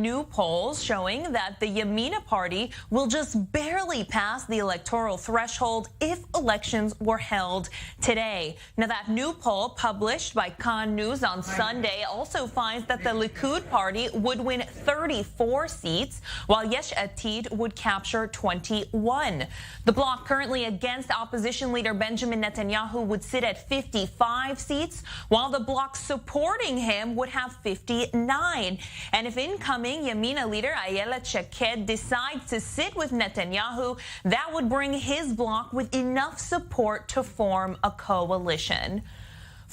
new polls showing that the Yamina party will just barely pass the electoral threshold if elections were held today. Now, that new poll published by Kan News on Sunday also finds that the Likud party would win 34 seats, while Yesh Atid would capture 21. The bloc currently against opposition leader Benjamin Netanyahu would sit at 55 seats, while the bloc supporting him would have 59. And if incoming Yamina leader Ayelet Shaked decides to sit with Netanyahu, that would bring his bloc with enough support to form a coalition.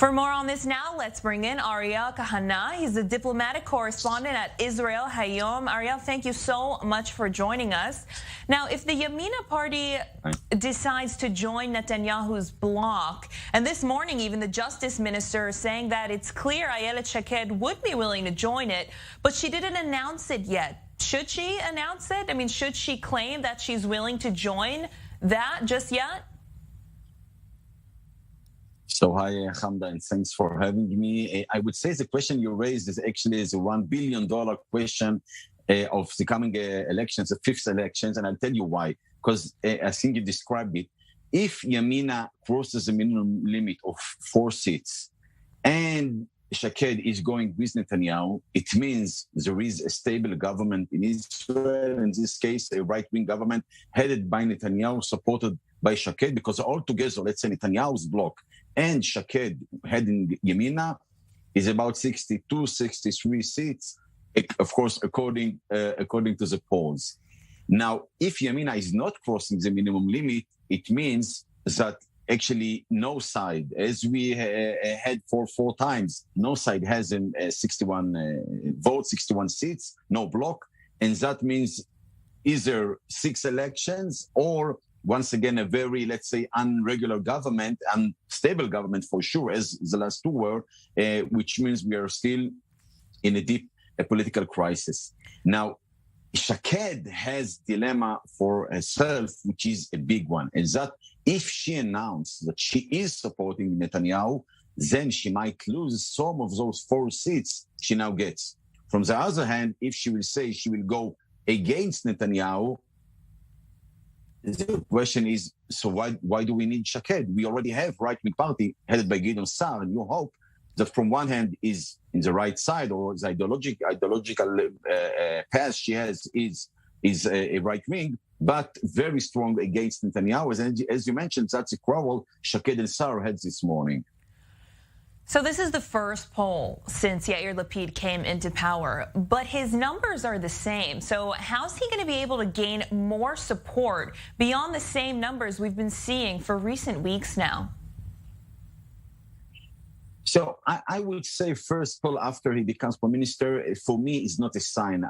For more on this now, let's bring in Ariel Kahana. He's a diplomatic correspondent at Israel Hayom. Ariel, thank you so much for joining us. Now, if the Yamina party decides to join Netanyahu's bloc, and this morning even the justice minister is saying that it's clear Ayelet Shaked would be willing to join it, but she didn't announce it yet. Should she announce it? I mean, should she claim that she's willing to join that just yet? So hi, Hamda, and thanks for having me. I would say the question you raised is actually a $1 billion question of the coming elections, the fifth elections, and I'll tell you why. Because I think you described it. If Yamina crosses the minimum limit of 4 seats and Shaked is going with Netanyahu, it means there is a stable government in Israel, in this case, a right-wing government headed by Netanyahu, supported by Shaked, because altogether, let's say Netanyahu's bloc and Shaked heading Yamina is about 62, 63 seats, of course, according to the polls. Now, if Yamina is not crossing the minimum limit, it means that actually no side, as we had for 4 times, no side has 61 votes, 61 seats, no bloc, and that means either 6 elections or once again, a very, let's say, unregular government, unstable government for sure, as the last 2 were, which means we are still in a deep political crisis. Now, Shaked has dilemma for herself, which is a big one, and that if she announced that she is supporting Netanyahu, then she might lose some of those 4 seats she now gets. From the other hand, if she will say she will go against Netanyahu, the question is, so why do we need Shaked? We already have right-wing party headed by Gideon Sa'ar, and you hope that from one hand is in the right side, or the ideological path she has is a right-wing, but very strong against Netanyahu. And as you mentioned, that's a quarrel Shaked and Sa'ar had this morning. So this is the first poll since Yair Lapid came into power, but his numbers are the same. So how's he going to be able to gain more support beyond the same numbers we've been seeing for recent weeks now? So I would say first, Paul, after he becomes prime minister, for me, is not a sign.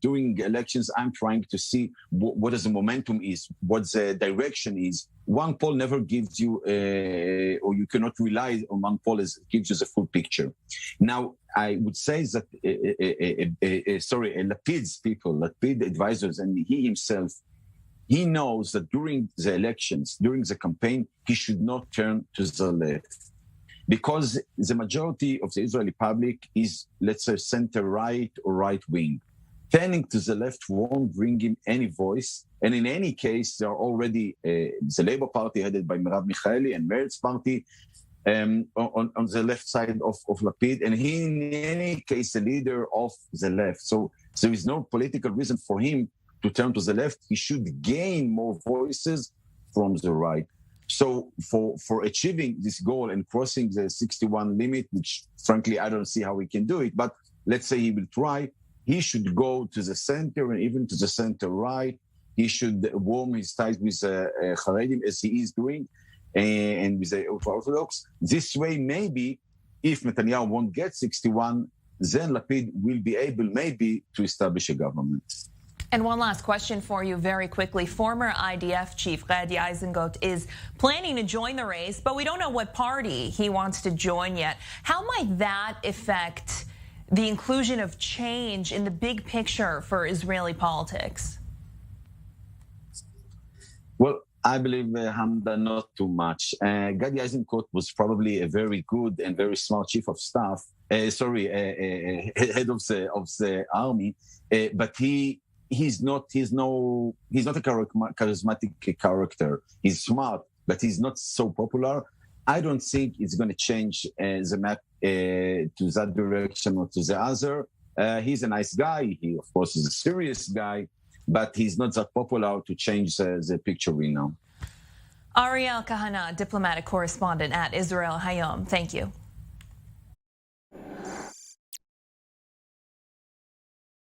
During elections, I'm trying to see what the momentum is, what the direction is. One poll never gives you, or you cannot rely on one poll as it gives you the full picture. Now, I would say that, Lapid's people, Lapid advisors, and he himself, he knows that during the elections, during the campaign, he should not turn to the left. Because the majority of the Israeli public is, let's say, center-right or right-wing. Turning to the left won't bring him any voice. And in any case, there are already the Labour Party headed by Merav Michaeli and Meretz Party on the left side of Lapid. And he, in any case, the leader of the left. So there is no political reason for him to turn to the left. He should gain more voices from the right. So for achieving this goal and crossing the 61 limit, which frankly, I don't see how he can do it, but let's say he will try, he should go to the center and even to the center right. He should warm his ties with Haredim as he is doing and with the Orthodox. This way, maybe if Netanyahu won't get 61, then Lapid will be able maybe to establish a government. And one last question for you very quickly. Former IDF chief Gadi Eisengot is planning to join the race, but we don't know what party he wants to join yet. How might that affect the inclusion of change in the big picture for Israeli politics? Well, I believe, Hamda, not too much. Gadi Eisenkot was probably a very good and very smart chief of staff, head of the army, but he's not a charismatic character. He's smart, but he's not so popular. I don't think it's going to change the map to that direction or to the other. He's a nice guy. He, of course, is a serious guy, but he's not that popular to change the picture we know. Ariel Kahana, diplomatic correspondent at Israel Hayom. Thank you.